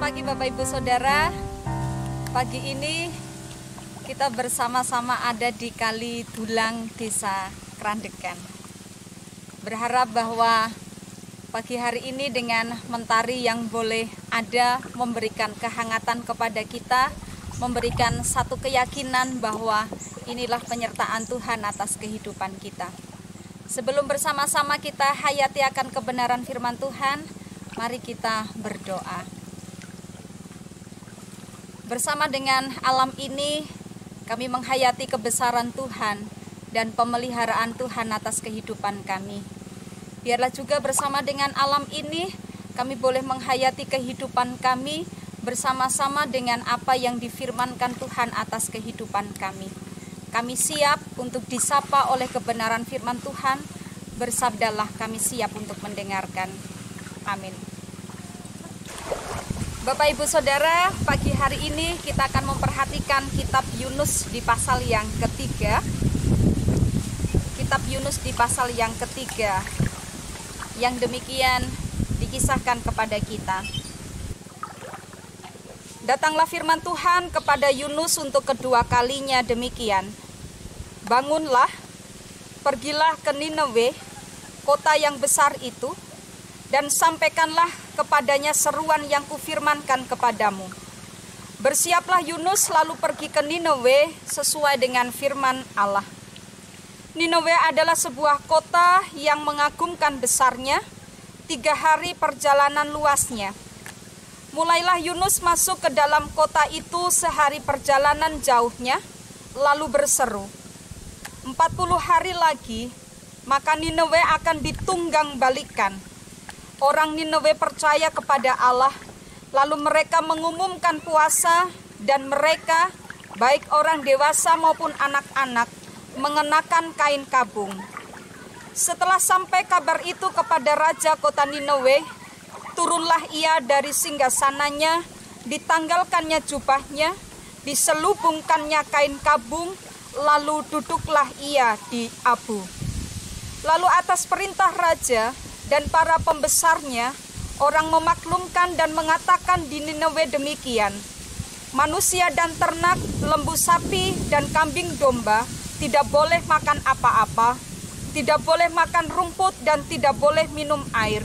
pagi Bapak Ibu Saudara. Pagi ini kita bersama-sama ada di Kali Dulang, Desa Krandekan. Berharap bahwa pagi hari ini dengan mentari yang boleh ada memberikan kehangatan kepada kita, memberikan satu keyakinan bahwa inilah penyertaan Tuhan atas kehidupan kita. Sebelum bersama-sama kita hayati akan kebenaran firman Tuhan, mari kita berdoa. Bersama dengan alam ini, kami menghayati kebesaran Tuhan dan pemeliharaan Tuhan atas kehidupan kami. Biarlah juga bersama dengan alam ini, kami boleh menghayati kehidupan kami bersama-sama dengan apa yang difirmankan Tuhan atas kehidupan kami. Kami siap untuk disapa oleh kebenaran firman Tuhan. Bersabdalah, kami siap untuk mendengarkan. Amin. Bapak Ibu Saudara, pagi hari ini kita akan memperhatikan kitab Yunus di pasal yang ketiga. Kitab Yunus di pasal yang ketiga, yang demikian dikisahkan kepada kita. Datanglah firman Tuhan kepada Yunus untuk kedua kalinya demikian. Bangunlah, pergilah ke Niniwe, kota yang besar itu, dan sampaikanlah kepadanya seruan yang kufirmankan kepadamu. Bersiaplah Yunus lalu pergi ke Niniwe sesuai dengan firman Allah. Niniwe adalah sebuah kota yang mengagumkan besarnya, 3 hari perjalanan luasnya. Mulailah Yunus masuk ke dalam kota itu sehari perjalanan jauhnya, lalu berseru, 40 hari lagi, maka Niniwe akan ditunggang balikan. Orang Niniwe percaya kepada Allah, lalu mereka mengumumkan puasa, dan mereka, baik orang dewasa maupun anak-anak, mengenakan kain kabung. Setelah sampai kabar itu kepada raja kota Niniwe, turunlah ia dari singgasananya, ditanggalkannya jubahnya, diselubungkannya kain kabung, lalu duduklah ia di abu. Lalu atas perintah raja dan para pembesarnya, orang memaklumkan dan mengatakan di Niniwe demikian, manusia dan ternak, lembu sapi dan kambing domba tidak boleh makan apa-apa, tidak boleh makan rumput dan tidak boleh minum air.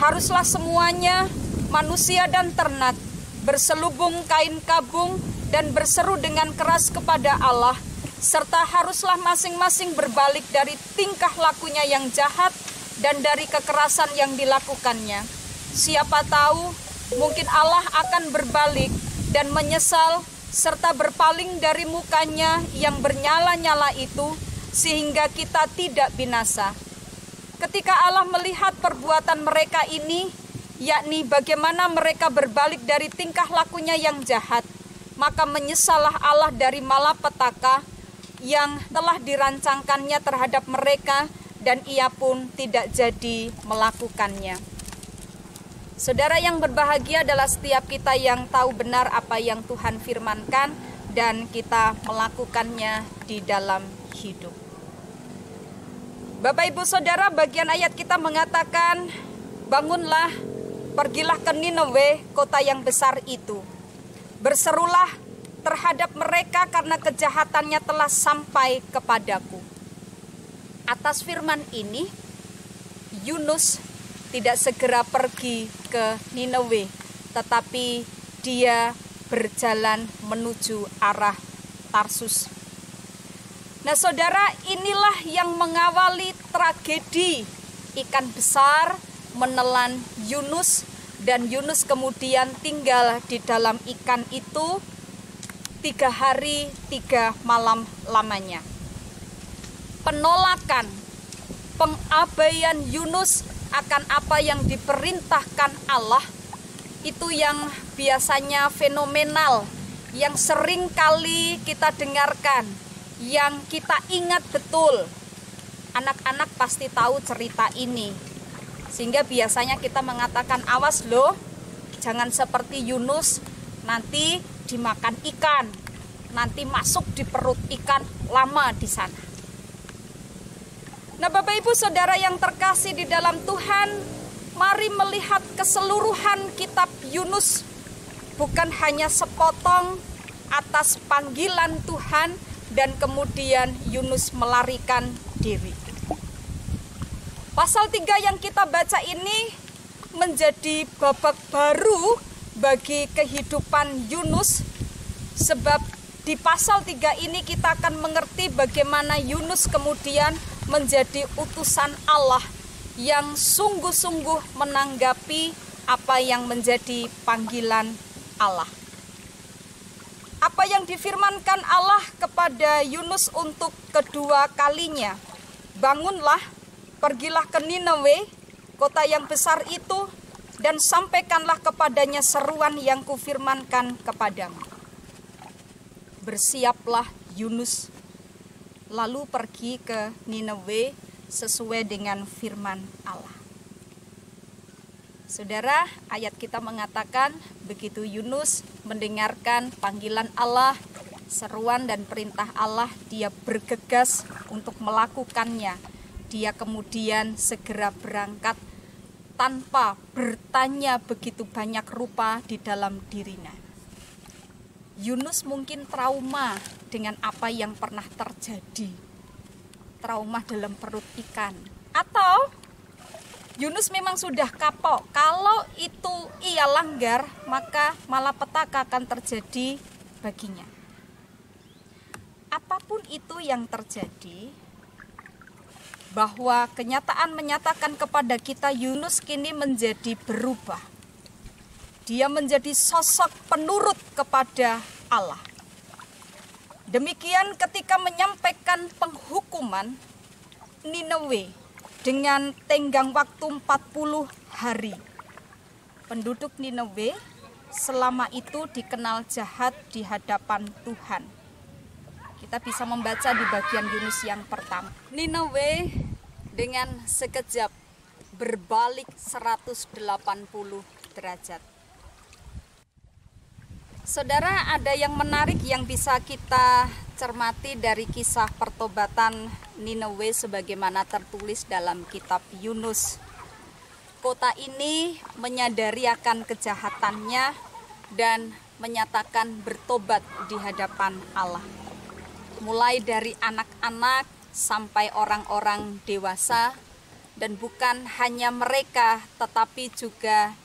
Haruslah semuanya, manusia dan ternak, berselubung kain kabung dan berseru dengan keras kepada Allah, serta haruslah masing-masing berbalik dari tingkah lakunya yang jahat dan dari kekerasan yang dilakukannya. Siapa tahu, mungkin Allah akan berbalik dan menyesal serta berpaling dari mukanya yang bernyala-nyala itu, sehingga kita tidak binasa. Ketika Allah melihat perbuatan mereka ini, yakni bagaimana mereka berbalik dari tingkah lakunya yang jahat, maka menyesallah Allah dari malapetaka yang telah dirancangkannya terhadap mereka, dan ia pun tidak jadi melakukannya. Saudara yang berbahagia adalah setiap kita yang tahu benar apa yang Tuhan firmankan dan kita melakukannya di dalam hidup. Bapak Ibu Saudara, bagian ayat kita mengatakan, bangunlah, pergilah ke Niniwe, kota yang besar itu. Berserulah terhadap mereka karena kejahatannya telah sampai kepadaku. Atas firman ini, Yunus tidak segera pergi ke Niniwe, tetapi dia berjalan menuju arah Tarsus. Nah saudara, inilah yang mengawali tragedi ikan besar menelan Yunus, dan Yunus kemudian tinggal di dalam ikan itu 3 hari 3 malam lamanya. Penolakan, pengabaian Yunus akan apa yang diperintahkan Allah, itu yang biasanya fenomenal, yang sering kali kita dengarkan, yang kita ingat betul. Anak-anak pasti tahu cerita ini, sehingga biasanya kita mengatakan, awas loh, jangan seperti Yunus, nanti dimakan ikan, nanti masuk di perut ikan lama di sana. Nah Bapak Ibu Saudara yang terkasih di dalam Tuhan, mari melihat keseluruhan kitab Yunus bukan hanya sepotong atas panggilan Tuhan dan kemudian Yunus melarikan diri. Pasal 3 yang kita baca ini menjadi babak baru bagi kehidupan Yunus, sebab di pasal 3 ini kita akan mengerti bagaimana Yunus kemudian menjadi utusan Allah yang sungguh-sungguh menanggapi apa yang menjadi panggilan Allah. Apa yang difirmankan Allah kepada Yunus untuk kedua kalinya, bangunlah, pergilah ke Ninawe, kota yang besar itu, dan sampaikanlah kepadanya seruan yang kufirmankan kepadamu. Bersiaplah Yunus, lalu pergi ke Ninawe sesuai dengan firman Allah. Saudara, ayat kita mengatakan begitu Yunus mendengarkan panggilan Allah, seruan dan perintah Allah, dia bergegas untuk melakukannya. Dia kemudian segera berangkat tanpa bertanya begitu banyak rupa di dalam dirinya. Yunus mungkin trauma dengan apa yang pernah terjadi. Trauma dalam perut ikan. Atau Yunus memang sudah kapok. Kalau itu ia langgar, maka malapetaka akan terjadi baginya. Apapun itu yang terjadi, bahwa kenyataan menyatakan kepada kita Yunus kini menjadi berubah. Dia menjadi sosok penurut kepada Allah. Demikian ketika menyampaikan penghukuman Ninawe dengan tenggang waktu 40 hari. Penduduk Ninawe selama itu dikenal jahat di hadapan Tuhan. Kita bisa membaca di bagian Yunus yang pertama. Ninawe dengan sekejap berbalik 180 derajat. Saudara, ada yang menarik yang bisa kita cermati dari kisah pertobatan Ninawe sebagaimana tertulis dalam kitab Yunus. Kota ini menyadari akan kejahatannya dan menyatakan bertobat di hadapan Allah. Mulai dari anak-anak sampai orang-orang dewasa, dan bukan hanya mereka tetapi juga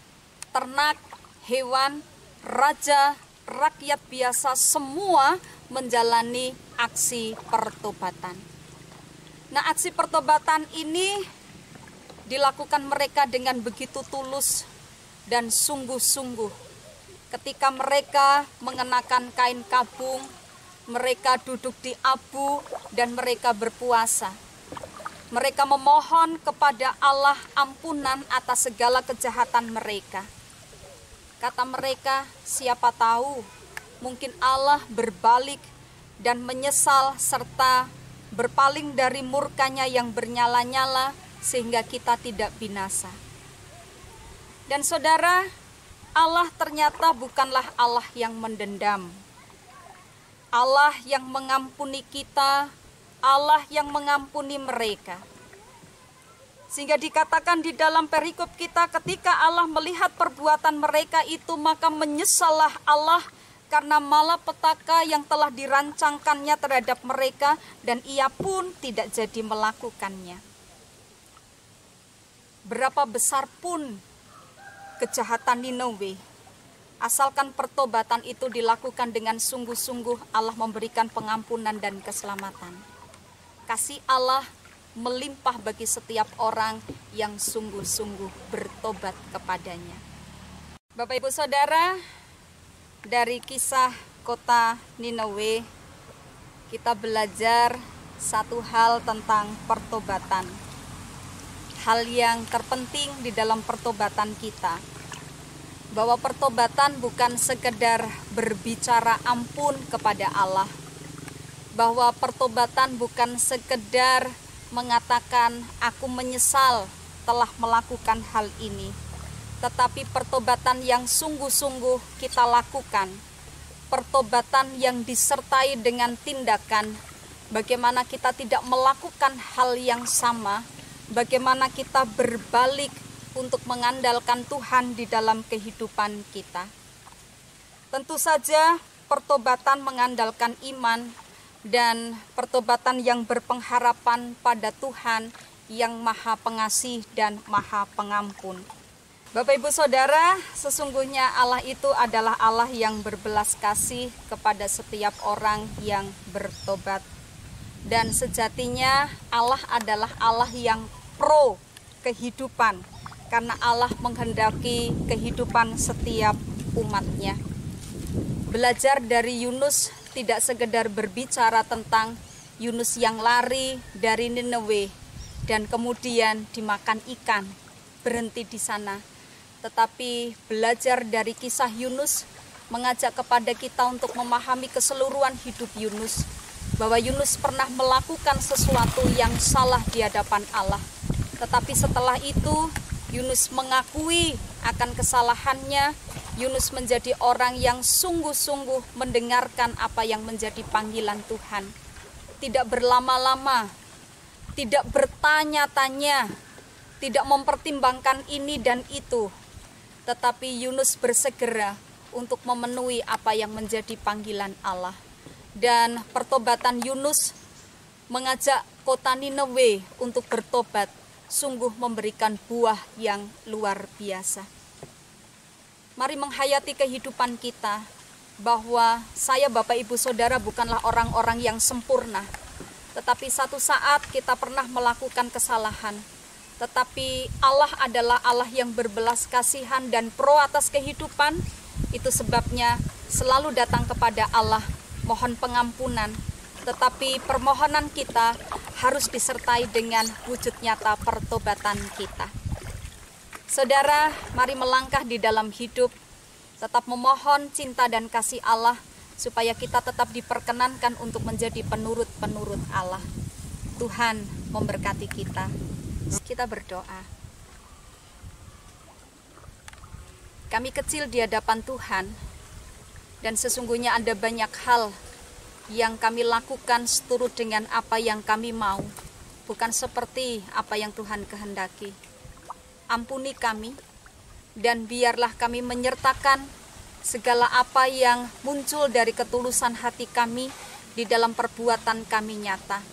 ternak, hewan, raja, rakyat biasa semua menjalani aksi pertobatan. Nah, aksi pertobatan ini dilakukan mereka dengan begitu tulus dan sungguh-sungguh. Ketika mereka mengenakan kain kabung, mereka duduk di abu dan mereka berpuasa. Mereka memohon kepada Allah ampunan atas segala kejahatan mereka. Kata mereka, siapa tahu mungkin Allah berbalik dan menyesal serta berpaling dari murkanya yang bernyala-nyala sehingga kita tidak binasa. Dan saudara, Allah ternyata bukanlah Allah yang mendendam. Allah yang mengampuni kita, Allah yang mengampuni mereka. Sehingga dikatakan di dalam perikop kita, ketika Allah melihat perbuatan mereka itu, maka menyesallah Allah karena malapetaka yang telah dirancangkannya terhadap mereka, dan ia pun tidak jadi melakukannya. Berapa besar pun kejahatan Ninawe, asalkan pertobatan itu dilakukan dengan sungguh-sungguh, Allah memberikan pengampunan dan keselamatan. Kasih Allah melimpah bagi setiap orang yang sungguh-sungguh bertobat kepadanya. Bapak Ibu Saudara, dari kisah kota Ninawe, kita belajar satu hal tentang pertobatan. Hal yang terpenting di dalam pertobatan kita, bahwa pertobatan bukan sekedar berbicara ampun kepada Allah, bahwa pertobatan bukan sekedar mengatakan aku menyesal telah melakukan hal ini, tetapi pertobatan yang sungguh-sungguh kita lakukan, pertobatan yang disertai dengan tindakan, bagaimana kita tidak melakukan hal yang sama, bagaimana kita berbalik untuk mengandalkan Tuhan di dalam kehidupan kita. Tentu saja pertobatan mengandalkan iman dan pertobatan yang berpengharapan pada Tuhan yang Maha Pengasih dan Maha Pengampun. Bapak Ibu Saudara, sesungguhnya Allah itu adalah Allah yang berbelas kasih kepada setiap orang yang bertobat. Dan sejatinya Allah adalah Allah yang pro kehidupan, karena Allah menghendaki kehidupan setiap umatnya. Belajar dari Yunus tidak sekedar berbicara tentang Yunus yang lari dari Nineve dan kemudian dimakan ikan, berhenti di sana. Tetapi belajar dari kisah Yunus mengajak kepada kita untuk memahami keseluruhan hidup Yunus, bahwa Yunus pernah melakukan sesuatu yang salah di hadapan Allah. Tetapi setelah itu Yunus mengakui akan kesalahannya. Yunus menjadi orang yang sungguh-sungguh mendengarkan apa yang menjadi panggilan Tuhan. Tidak berlama-lama, tidak bertanya-tanya, tidak mempertimbangkan ini dan itu. Tetapi Yunus bersegera untuk memenuhi apa yang menjadi panggilan Allah. Dan pertobatan Yunus mengajak kota Nineve untuk bertobat, sungguh memberikan buah yang luar biasa. Mari menghayati kehidupan kita, bahwa saya Bapak Ibu Saudara bukanlah orang-orang yang sempurna. Tetapi satu saat kita pernah melakukan kesalahan. Tetapi Allah adalah Allah yang berbelas kasihan dan pro atas kehidupan. Itu sebabnya selalu datang kepada Allah, mohon pengampunan. Tetapi permohonan kita harus disertai dengan wujud nyata pertobatan kita. Saudara, mari melangkah di dalam hidup, tetap memohon cinta dan kasih Allah, supaya kita tetap diperkenankan untuk menjadi penurut-penurut Allah. Tuhan memberkati kita. Kita berdoa. Kami kecil di hadapan Tuhan, dan sesungguhnya ada banyak hal yang kami lakukan seturut dengan apa yang kami mau, bukan seperti apa yang Tuhan kehendaki. Ampuni kami, dan biarlah kami menyertakan segala apa yang muncul dari ketulusan hati kami di dalam perbuatan kami nyata.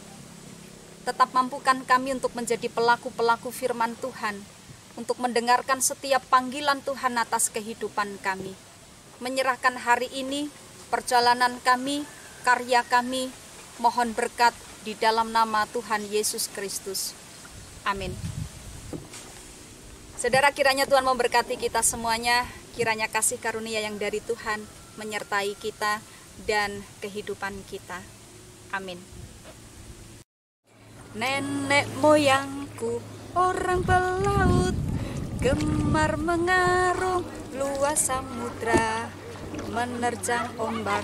Tetap mampukan kami untuk menjadi pelaku-pelaku firman Tuhan, untuk mendengarkan setiap panggilan Tuhan atas kehidupan kami. Menyerahkan hari ini, perjalanan kami, karya kami, mohon berkat di dalam nama Tuhan Yesus Kristus. Amin. Saudara, kiranya Tuhan memberkati kita semuanya, kiranya kasih karunia yang dari Tuhan menyertai kita dan kehidupan kita. Amin. Nenek moyangku orang pelaut, gemar mengarung luas samudra, menerjang ombak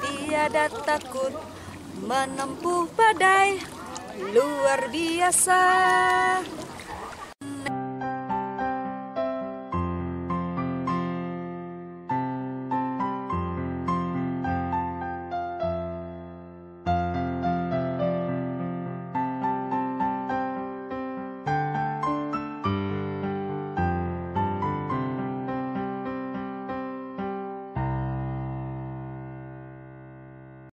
tiada takut, menempuh badai luar biasa.